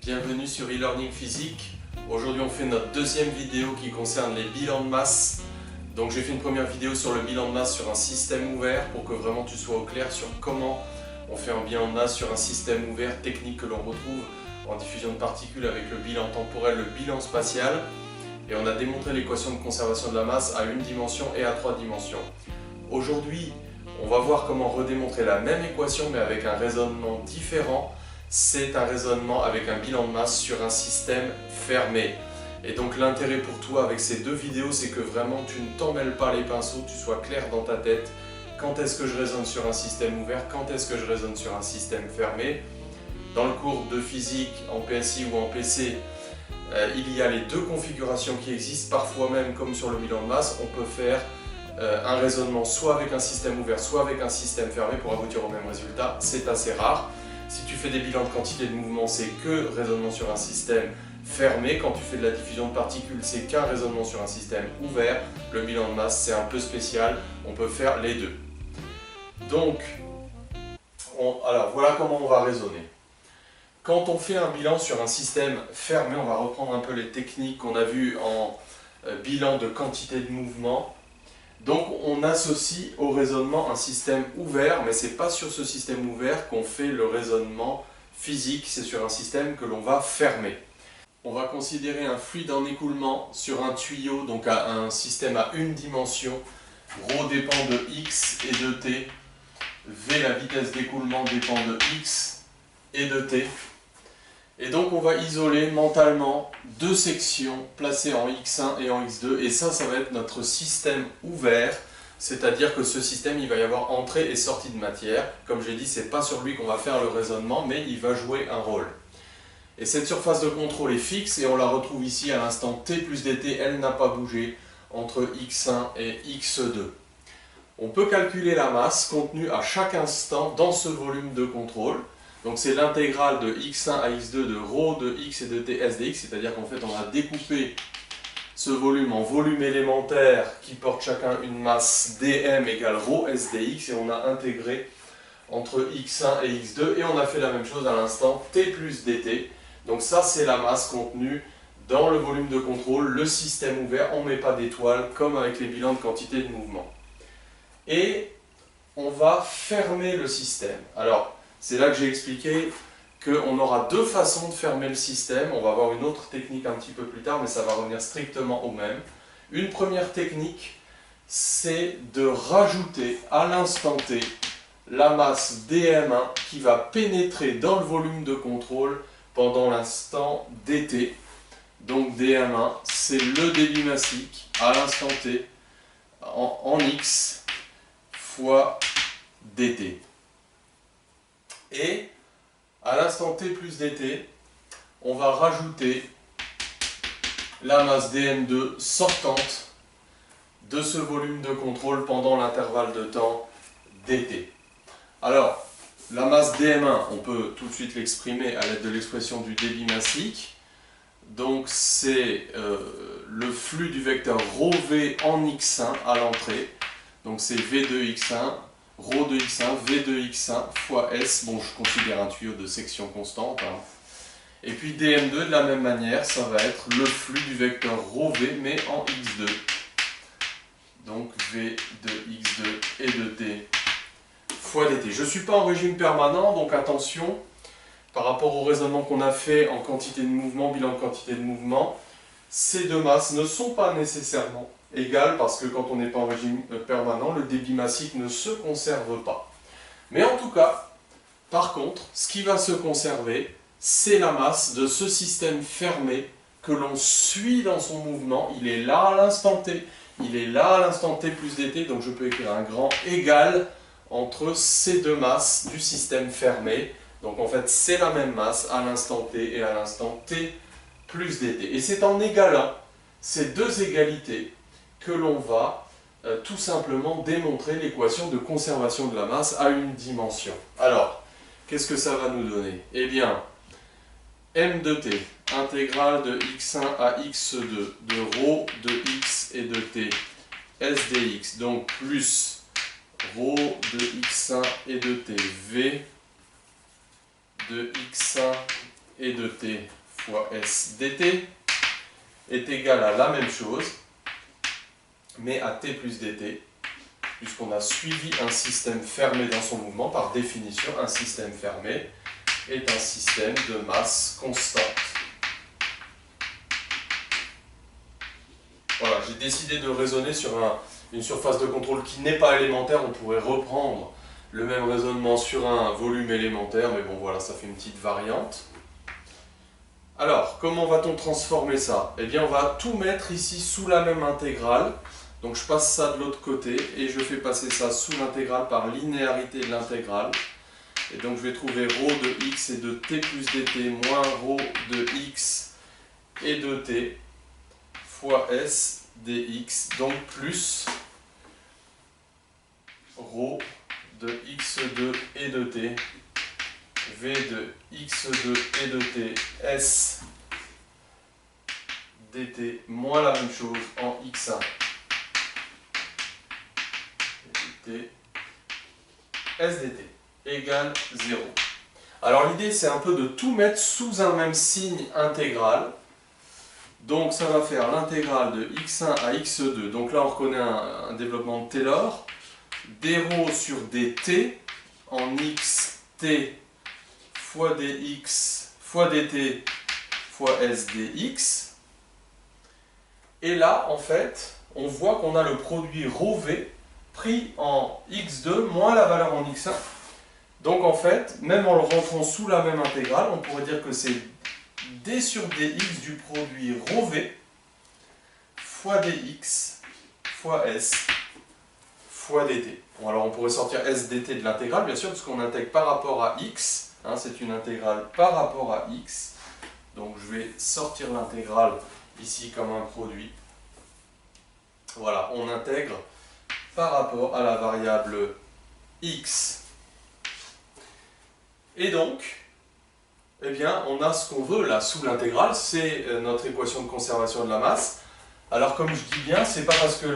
Bienvenue sur e-learning physique. Aujourd'hui on fait notre deuxième vidéo qui concerne les bilans de masse. Donc j'ai fait une première vidéo sur le bilan de masse sur un système ouvert pour que vraiment tu sois au clair sur comment on fait un bilan de masse sur un système ouvert, technique que l'on retrouve en diffusion de particules avec le bilan temporel, le bilan spatial. Et on a démontré l'équation de conservation de la masse à une dimension et à trois dimensions. Aujourd'hui, on va voir comment redémontrer la même équation mais avec un raisonnement différent. C'est un raisonnement avec un bilan de masse sur un système fermé. Et donc l'intérêt pour toi avec ces deux vidéos, c'est que vraiment tu ne t'emmêles pas les pinceaux, tu sois clair dans ta tête. Quand est-ce que je raisonne sur un système ouvert? Quand est-ce que je raisonne sur un système fermé? Dans le cours de physique en PSI ou en PC, il y a les deux configurations qui existent. Parfois même, comme sur le bilan de masse, on peut faire un raisonnement soit avec un système ouvert, soit avec un système fermé pour aboutir au même résultat. C'est assez rare. Si tu fais des bilans de quantité de mouvement, c'est que raisonnement sur un système fermé. Quand tu fais de la diffusion de particules, c'est qu'un raisonnement sur un système ouvert. Le bilan de masse, c'est un peu spécial. On peut faire les deux. Donc, alors voilà comment on va raisonner. Quand on fait un bilan sur un système fermé, on va reprendre un peu les techniques qu'on a vues en bilan de quantité de mouvement. Donc on associe au raisonnement un système ouvert, mais ce n'est pas sur ce système ouvert qu'on fait le raisonnement physique, c'est sur un système que l'on va fermer. On va considérer un fluide en écoulement sur un tuyau, donc un système à une dimension. Rho dépend de x et de t. V, la vitesse d'écoulement, dépend de x et de t. Et donc on va isoler mentalement deux sections placées en x1 et en x2, et ça va être notre système ouvert, c'est-à-dire que ce système, il va y avoir entrée et sortie de matière. Comme j'ai dit, c'est pas sur lui qu'on va faire le raisonnement, mais il va jouer un rôle. Et cette surface de contrôle est fixe, et on la retrouve ici à l'instant t plus dt, elle n'a pas bougé entre x1 et x2. On peut calculer la masse contenue à chaque instant dans ce volume de contrôle. Donc c'est l'intégrale de x1 à x2 de rho de x et de t s dx, c'est-à-dire qu'en fait on a découpé ce volume en volumes élémentaires qui portent chacun une masse dm égale rho s dx, et on a intégré entre x1 et x2, et on a fait la même chose à l'instant t plus dt. Donc ça c'est la masse contenue dans le volume de contrôle, le système ouvert, on ne met pas d'étoiles comme avec les bilans de quantité de mouvement. Et on va fermer le système. Alors, c'est là que j'ai expliqué qu'on aura deux façons de fermer le système. On va voir une autre technique un petit peu plus tard, mais ça va revenir strictement au même. Une première technique, c'est de rajouter à l'instant t la masse dm1 qui va pénétrer dans le volume de contrôle pendant l'instant dt. Donc dm1, c'est le débit massique à l'instant t en x fois dt. Et à l'instant t plus dt, on va rajouter la masse dm2 sortante de ce volume de contrôle pendant l'intervalle de temps dt. Alors, la masse dm1, on peut tout de suite l'exprimer à l'aide de l'expression du débit massique. Donc c'est le flux du vecteur ρv en x1 à l'entrée. Donc c'est v de x1, rho de x1, v de x1 fois s. Bon, je considère un tuyau de section constante. Et puis dm2, de la même manière, ça va être le flux du vecteur ρv, mais en x2. Donc v de x2 et de t fois dt. Je ne suis pas en régime permanent, donc attention. Par rapport au raisonnement qu'on a fait en quantité de mouvement, bilan de quantité de mouvement, ces deux masses ne sont pas nécessairement égales, parce que quand on n'est pas en régime permanent, le débit massique ne se conserve pas. Mais en tout cas, par contre, ce qui va se conserver, c'est la masse de ce système fermé que l'on suit dans son mouvement. Il est là à l'instant t, il est là à l'instant t plus dt, donc je peux écrire un grand égal entre ces deux masses du système fermé. Donc en fait, c'est la même masse à l'instant t et à l'instant t plus dt. Et c'est en égalant ces deux égalités que l'on va tout simplement démontrer l'équation de conservation de la masse à une dimension. Alors, qu'est-ce que ça va nous donner? Eh bien, m de t, intégrale de x1 à x2 de rho de x et de t s dx, donc plus rho de x1 et de t v de x1 et de t fois s dt est égal à la même chose, mais à t plus dt, puisqu'on a suivi un système fermé dans son mouvement. Par définition, un système fermé est un système de masse constante. Voilà, j'ai décidé de raisonner sur une surface de contrôle qui n'est pas élémentaire. On pourrait reprendre le même raisonnement sur un volume élémentaire, mais bon voilà, ça fait une petite variante. Alors, comment va-t-on transformer ça? Eh bien, on va tout mettre ici sous la même intégrale. Donc, je passe ça de l'autre côté et je fais passer ça sous l'intégrale par linéarité de l'intégrale. Et donc, je vais trouver ρ de x et de t plus dt moins ρ de x et de t fois s dx, donc plus ρ de x2 et de t, v de x2 et de t, s dt, moins la même chose en x1 et dt, s dt égale 0. Alors l'idée c'est un peu de tout mettre sous un même signe intégral. Donc ça va faire l'intégrale de x1 à x2. Donc là on reconnaît un développement de Taylor. dρ sur dt en xt fois dx fois dt fois s dx. Et là en fait on voit qu'on a le produit ρv pris en x2 moins la valeur en x1. Donc en fait, même en le rentrant sous la même intégrale, on pourrait dire que c'est d sur dx du produit ρv fois dx fois s fois dt. Bon, alors on pourrait sortir s dt de l'intégrale, bien sûr, parce qu'on intègre par rapport à x. Hein, c'est une intégrale par rapport à x. Donc je vais sortir l'intégrale ici comme un produit. Voilà, on intègre par rapport à la variable x. Et donc, eh bien, on a ce qu'on veut là sous l'intégrale, c'est notre équation de conservation de la masse. Alors comme je dis bien, c'est pas parce que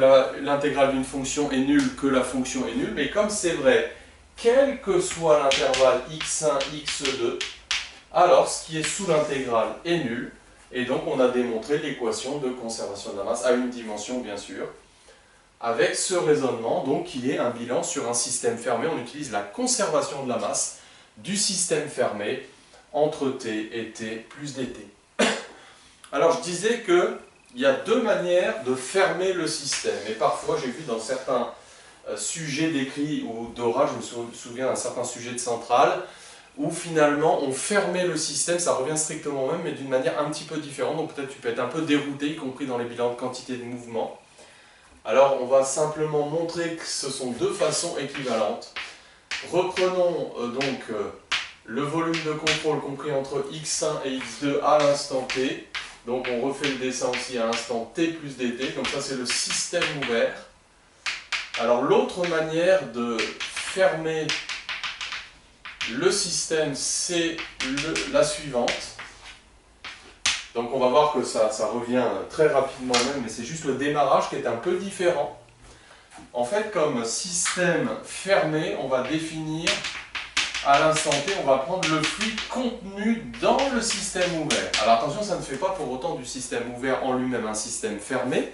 l'intégrale d'une fonction est nulle que la fonction est nulle, mais comme c'est vrai, quel que soit l'intervalle x1, x2, alors ce qui est sous l'intégrale est nul, et donc on a démontré l'équation de conservation de la masse à une dimension bien sûr, avec ce raisonnement donc qui est un bilan sur un système fermé. On utilise la conservation de la masse du système fermé entre t et t plus dt. Alors je disais qu'il y a deux manières de fermer le système, et parfois j'ai vu dans certains sujets d'écrit ou d'oral, je me souviens d'un certain sujet de centrale, où finalement on fermait le système, ça revient strictement au même, mais d'une manière un petit peu différente, donc peut-être tu peux être un peu dérouté, y compris dans les bilans de quantité de mouvement. Alors on va simplement montrer que ce sont deux façons équivalentes. Reprenons donc le volume de contrôle compris entre x1 et x2 à l'instant t. Donc on refait le dessin aussi à l'instant t plus dt, donc ça c'est le système ouvert. Alors l'autre manière de fermer le système, c'est la suivante. Donc on va voir que ça revient très rapidement même, mais c'est juste le démarrage qui est un peu différent. En fait, comme système fermé, on va définir à l'instant t, on va prendre le fluide contenu dans le système ouvert. Alors attention, ça ne fait pas pour autant du système ouvert en lui-même un système fermé,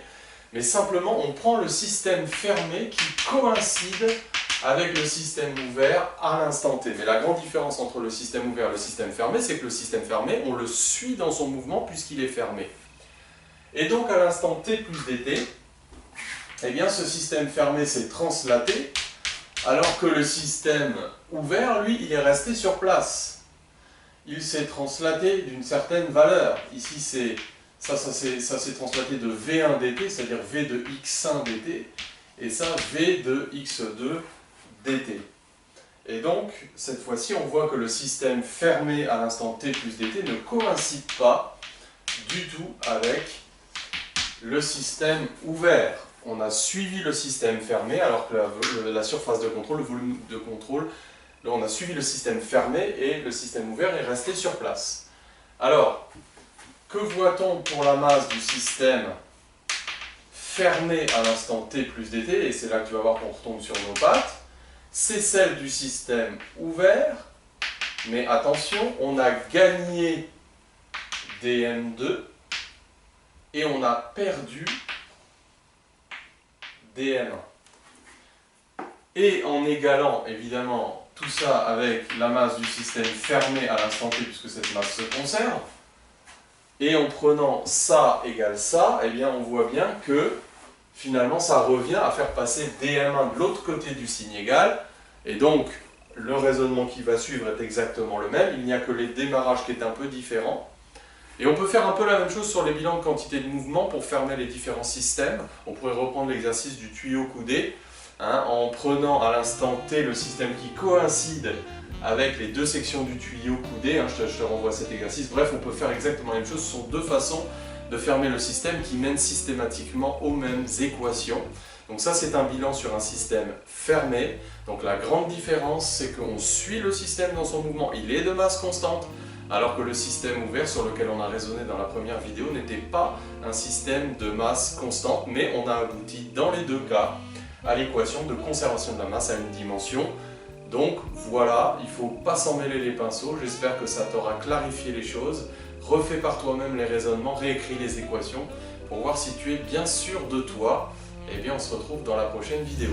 mais simplement on prend le système fermé qui coïncide avec le système ouvert à l'instant t. Mais la grande différence entre le système ouvert et le système fermé, c'est que le système fermé, on le suit dans son mouvement puisqu'il est fermé. Et donc à l'instant t plus dt, eh bien ce système fermé s'est translaté, alors que le système ouvert, lui, il est resté sur place. Il s'est translaté d'une certaine valeur. Ici, ça s'est translaté de V1 dt, c'est-à-dire V de x1 dt, et ça, V de x2 dt. Et donc, cette fois-ci, on voit que le système fermé à l'instant t plus dt ne coïncide pas du tout avec le système ouvert. On a suivi le système fermé, alors que la surface de contrôle, le volume de contrôle, là, on a suivi le système fermé et le système ouvert est resté sur place. Alors, que voit-on pour la masse du système fermé à l'instant t plus dt, et c'est là que tu vas voir qu'on retombe sur nos pattes, c'est celle du système ouvert, mais attention, on a gagné dm2 et on a perdu dm1. Et en égalant évidemment tout ça avec la masse du système fermé à l'instant T puisque cette masse se conserve, et en prenant ça égale ça, eh bien on voit bien que finalement ça revient à faire passer dm1 de l'autre côté du signe égal, et donc le raisonnement qui va suivre est exactement le même, il n'y a que les démarrages qui est un peu différents. Et on peut faire un peu la même chose sur les bilans de quantité de mouvement pour fermer les différents systèmes. On pourrait reprendre l'exercice du tuyau coudé, en prenant à l'instant T le système qui coïncide avec les deux sections du tuyau coudé, je te renvoie à cet exercice. Bref, on peut faire exactement la même chose, ce sont deux façons de fermer le système qui mènent systématiquement aux mêmes équations. Donc ça c'est un bilan sur un système fermé. Donc la grande différence c'est qu'on suit le système dans son mouvement, il est de masse constante, alors que le système ouvert sur lequel on a raisonné dans la première vidéo n'était pas un système de masse constante, mais on a abouti dans les deux cas à l'équation de conservation de la masse à une dimension. Donc voilà, il ne faut pas s'en mêler les pinceaux, j'espère que ça t'aura clarifié les choses. Refais par toi-même les raisonnements, réécris les équations pour voir si tu es bien sûr de toi. Et bien on se retrouve dans la prochaine vidéo.